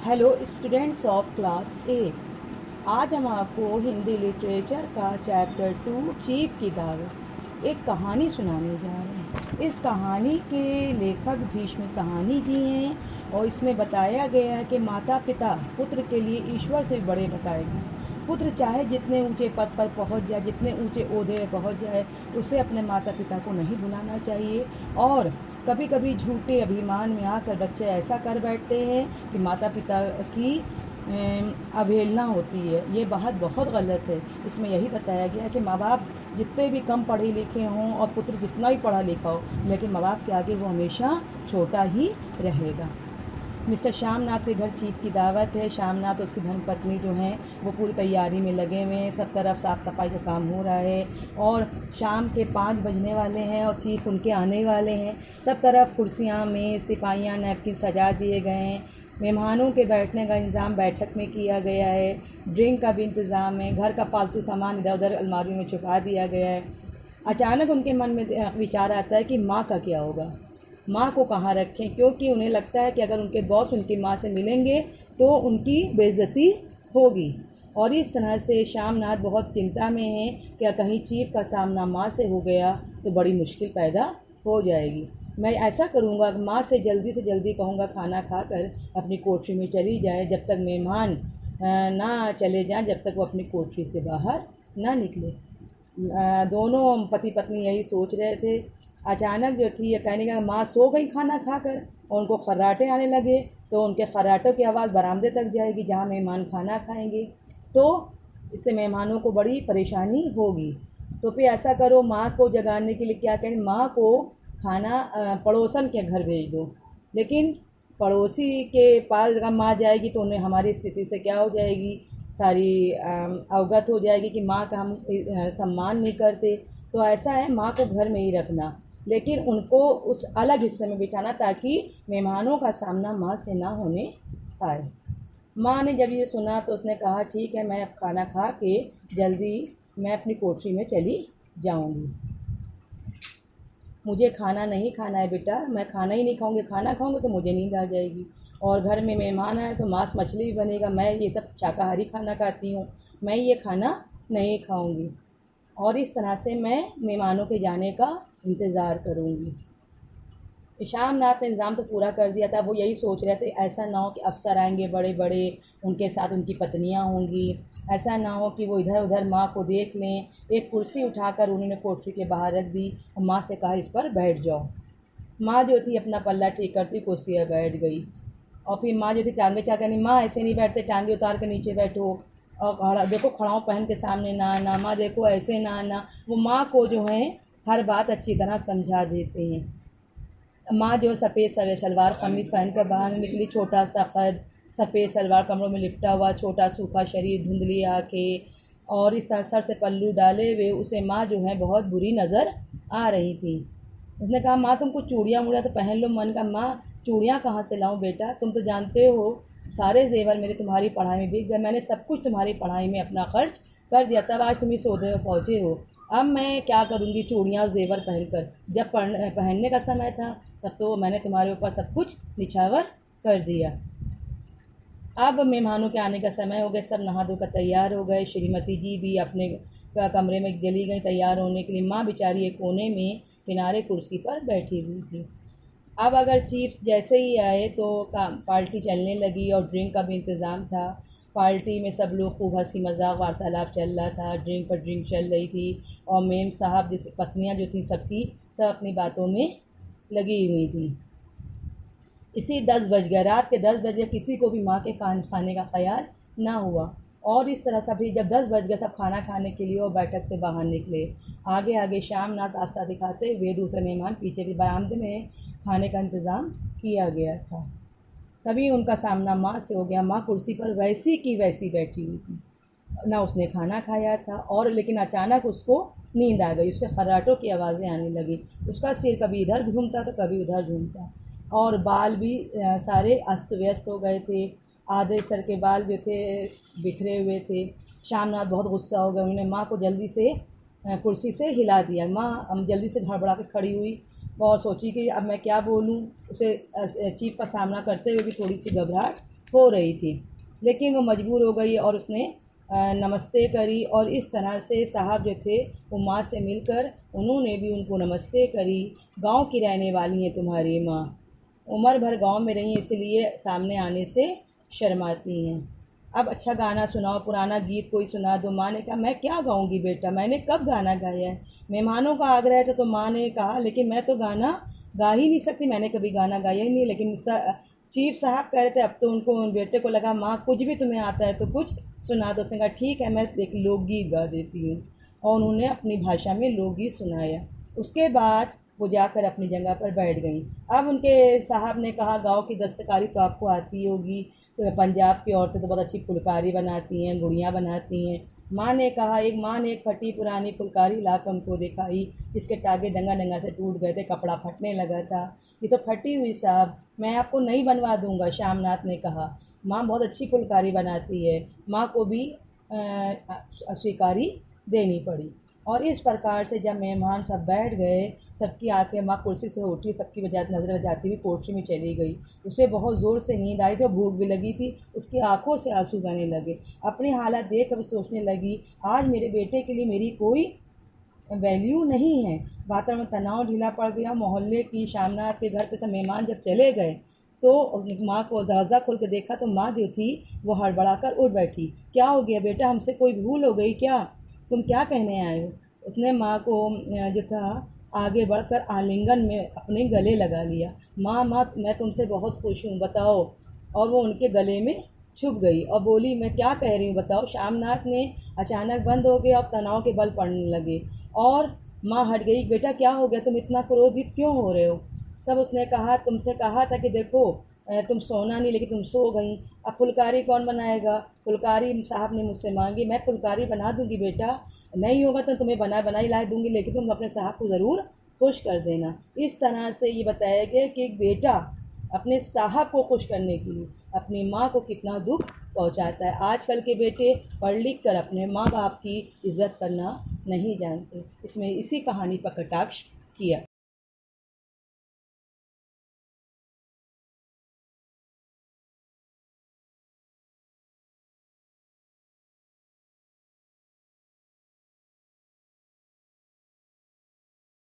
Hello students of class 8। आज हम आपको हिंदी लिटरेचर का चैप्टर 2 चीफ की दावत एक कहानी सुनाने जा रहे हैं। इस कहानी के लेखक भीष्म साहनी जी हैं और इसमें बताया गया है कि माता पिता पुत्र के लिए ईश्वर से बड़े बताए गए। पुत्र चाहे जितने ऊंचे पद पर पहुंच जाए, जितने ऊंचे ओहदे पर पहुंच जाए, उसे अपने माता पिता को नहीं भुलाना चाहिए। और कभी कभी झूठे अभिमान में आकर बच्चे ऐसा कर बैठते हैं कि माता पिता की अवहेलना होती है। ये बात बहुत गलत है। इसमें यही बताया गया है कि माँ बाप जितने भी कम पढ़े लिखे हों और पुत्र जितना ही पढ़ा लिखा हो, लेकिन माँ बाप के आगे वो हमेशा छोटा ही रहेगा। मिस्टर श्यामनाथ के घर चीफ की दावत है। श्यामनाथ और उसकी धर्मपत्नी जो हैं वो पूरी तैयारी में लगे हुए हैं। सब तरफ साफ़ सफाई का काम हो रहा है और शाम के 5 बजने वाले हैं और चीफ उनके आने वाले हैं। सब तरफ कुर्सियाँ, मेज़, तिपाइयाँ, नैपकिन सजा दिए गए हैं। मेहमानों के बैठने का इंतज़ाम बैठक में किया गया है। ड्रिंक का भी इंतज़ाम है। घर का फालतू सामान इधर उधर अलमारियों में छुपा दिया गया है। अचानक उनके मन में विचार आता है कि माँ का क्या होगा, माँ को कहाँ रखें, क्योंकि उन्हें लगता है कि अगर उनके बॉस उनकी माँ से मिलेंगे तो उनकी बेइज्जती होगी। और इस तरह से श्यामनाथ बहुत चिंता में हैं कि कहीं चीफ का सामना माँ से हो गया तो बड़ी मुश्किल पैदा हो जाएगी। मैं ऐसा करूँगा कि माँ से जल्दी कहूँगा खाना खाकर अपनी कोठरी में चली जाए, जब तक मेहमान ना चले जाएं, जब तक वो अपनी कोठरी से बाहर ना निकले। दोनों पति पत्नी यही सोच रहे थे। अचानक जो थी ये कहने का माँ सो गई खाना खाकर और उनको खर्राटे आने लगे, तो उनके खर्राटों की आवाज़ बरामदे तक जाएगी जहाँ मेहमान खाना खाएंगे, तो इससे मेहमानों को बड़ी परेशानी होगी। तो फिर ऐसा करो, माँ को जगाने के लिए क्या करें, माँ को खाना पड़ोसन के घर भेज दो। लेकिन पड़ोसी के पास जब माँ जाएगी तो उन्हें हमारी स्थिति से क्या हो जाएगी, सारी अवगत हो जाएगी कि माँ का हम सम्मान नहीं करते। तो ऐसा है, माँ को घर में ही रखना, लेकिन उनको उस अलग हिस्से में बिठाना ताकि मेहमानों का सामना माँ से ना होने पाए। माँ ने जब ये सुना तो उसने कहा ठीक है, मैं अब खाना खा के जल्दी मैं अपनी कोठरी में चली जाऊंगी। मुझे खाना नहीं खाना है बेटा, मैं खाना ही नहीं खाऊंगी। खाना खाऊंगी तो मुझे नींद आ जाएगी और घर में मेहमान आए तो मांस मछली भी बनेगा। मैं ये सब शाकाहारी खाना खाती हूँ, मैं ये खाना नहीं खाऊंगी। और इस तरह से मैं मेहमानों के जाने का इंतज़ार करूँगी। श्यामनाथ ने इंतज़ाम तो पूरा कर दिया था। वो यही सोच रहे थे ऐसा ना हो कि अफसर आएंगे बड़े बड़े, उनके साथ उनकी पत्नियां होंगी, ऐसा ना हो कि वो इधर उधर माँ को देख लें। एक कुर्सी उठाकर उन्होंने कोठरी के बाहर रख दी और माँ से कहा इस पर बैठ जाओ। माँ जो थी अपना पल्ला ठीक करती कुर्सी पर बैठ गई और फिर माँ जो थी टांगे चाह करनी, माँ ऐसे नहीं बैठते, टांगे उतार कर नीचे बैठो और खड़ा देखो, खड़ाऊँ पहन के सामने ना आना, माँ देखो ऐसे ना आना। वो माँ को जो है हर बात अच्छी तरह समझा देते हैं। माँ जो सफ़ेद सलवार कमीज़ पहन कर बाहर निकली, छोटा सा कद, सफ़ेद सलवार कमरों में लिपटा हुआ, छोटा सूखा शरीर, धुंधली आँखें और इस तरह सर से पल्लू डाले हुए उसे माँ जो है बहुत बुरी नज़र आ रही थी। उसने कहा माँ तुम कुछ चूड़ियाँ वूड़ियाँ तो पहन लो। मन का माँ चूड़ियाँ कहाँ से लाऊं बेटा, तुम तो जानते हो सारे जेवर मेरे तुम्हारी पढ़ाई में बिक गए, मैंने सब कुछ तुम्हारी पढ़ाई में अपना खर्च कर दिया, तब आज तुम इस ओहदे पर पहुँचे हो। अब मैं क्या करूँगी चूड़ियाँ और जेवर पहनकर, जब पहनने का समय था तब तो मैंने तुम्हारे ऊपर सब कुछ निछावर कर दिया। अब मेहमानों के आने का समय हो गया, सब नहा धोकर तैयार हो गए। श्रीमती जी भी अपने कमरे में चली गई तैयार होने के लिए। माँ बेचारी एक कोने में किनारे कुर्सी पर बैठी हुई थी। अब अगर चीफ जैसे ही आए तो पार्टी चलने लगी और ड्रिंक का भी इंतज़ाम था। पार्टी में सब लोग खूब हंसी मजाक वार्तालाप चल रहा था, ड्रिंक पर ड्रिंक चल रही थी और मेम साहब जैसे पत्नियां जो थी सबकी सब अपनी बातों में लगी हुई थी। इसी 10 बज गए, रात के 10 बजे किसी को भी माँ के खाने का ख्याल ना हुआ। और इस तरह सभी जब 10 बज गए सब खाना खाने के लिए और बैठक से बाहर निकले। आगे आगे श्यामनाथ रास्ता दिखाते हुए, दूसरे मेहमान पीछे भी बरामदे में खाने का इंतज़ाम किया गया था। तभी उनका सामना माँ से हो गया। माँ कुर्सी पर वैसी की वैसी बैठी हुई थी, ना उसने खाना खाया था और लेकिन अचानक उसको नींद आ गई। उससे खर्राटों की आवाज़ें आने लगी। उसका सिर कभी इधर घूमता तो कभी उधर घूमता और बाल भी सारे अस्त व्यस्त हो गए थे। आधे सर के बाल जो थे बिखरे हुए थे। श्यामनाथ बहुत गुस्सा हो गए। उन्होंने माँ को जल्दी से कुर्सी से हिला दिया। माँ जल्दी से घबरा के खड़ी हुई और सोची कि अब मैं क्या बोलूँ। उसे चीफ का सामना करते हुए भी थोड़ी सी घबराहट हो रही थी, लेकिन वो मजबूर हो गई और उसने नमस्ते करी। और इस तरह से साहब जो थे वो माँ से मिलकर उन्होंने भी उनको नमस्ते करी। गांव की रहने वाली हैं तुम्हारी माँ, उम्र भर गांव में रही इसलिए सामने आने से शर्माती हैं। अब अच्छा गाना सुनाओ, पुराना गीत कोई सुना दो। माँ ने कहा मैं क्या गाऊंगी बेटा, मैंने कब गाना गाया है। मेहमानों का आग्रह था तो माँ ने कहा लेकिन मैं तो गाना गा ही नहीं सकती, मैंने कभी गाना गाया ही नहीं। लेकिन चीफ साहब कह रहे थे, अब तो उनको बेटे को लगा माँ कुछ भी तुम्हें आता है तो कुछ सुना दो। उसने कहा ठीक है मैं एक लोकगीत गा देती हूँ, और उन्होंने अपनी भाषा में लोकगीत सुनाया। उसके बाद वो जाकर अपनी जगह पर बैठ गई। अब उनके साहब ने कहा गाँव की दस्तकारी तो आपको आती होगी, तो पंजाब की औरतें तो बहुत अच्छी फुलकारी बनाती हैं, गुड़ियाँ बनाती हैं। माँ ने कहा माँ ने एक फटी पुरानी फुलकारी लाकर उनको दिखाई, जिसके टागे डंगा डंगा से टूट गए थे, कपड़ा फटने लगा था। ये तो फटी हुई साहब, मैं आपको नई बनवा दूंगा, श्यामनाथ ने कहा। माँ बहुत अच्छी फुलकारी बनाती है। माँ को भी स्वीकारी देनी पड़ी। और इस प्रकार से जब मेहमान सब बैठ गए, सबकी आंखें, माँ कुर्सी से उठी, सबकी नज़र बजाती हुई कोठरी में चली गई। उसे बहुत ज़ोर से नींद आई थी और भूख भी लगी थी, उसकी आंखों से आंसू बहने लगे। अपनी हालत देख कर सोचने लगी आज मेरे बेटे के लिए मेरी कोई वैल्यू नहीं है। वातावरण में तनाव ढीला पड़ गया। मोहल्ले की श्यामनाथ के घर पे सब मेहमान जब चले गए तो माँ को दरवाज़ा खोल के देखा तो माँ जो थी वो हड़बड़ा कर उठ बैठी। क्या हो गया बेटा, हमसे कोई भूल हो गई क्या, तुम क्या कहने आए हो। उसने माँ को जो था आगे बढ़कर आलिंगन में अपने गले लगा लिया। माँ मैं तुमसे बहुत खुश हूँ, बताओ। और वो उनके गले में छुप गई और बोली मैं क्या कह रही हूँ बताओ। श्यामनाथ ने अचानक बंद हो गया और तनाव के बल पड़ने लगे और माँ हट गई। बेटा क्या हो गया, तुम इतना क्रोधित क्यों हो रहे हो। तब उसने कहा तुमसे कहा था कि देखो तुम सोना नहीं, लेकिन तुम सो गई। अब फुलकारी कौन बनाएगा, फुलकारी साहब ने मुझसे मांगी, मैं फुलकारी बना दूंगी बेटा, नहीं होगा तो तुम्हें बनाई ला दूंगी, लेकिन तुम अपने साहब को ज़रूर खुश कर देना। इस तरह से ये बताया गया कि एक बेटा अपने साहब को खुश करने के लिए अपनी माँ को कितना दुख पहुँचाता है। आजकल के बेटे पढ़ लिख कर अपने माँ बाप की इज़्ज़त करना नहीं जानते। इसमें इसी कहानी पर कटाक्ष किया।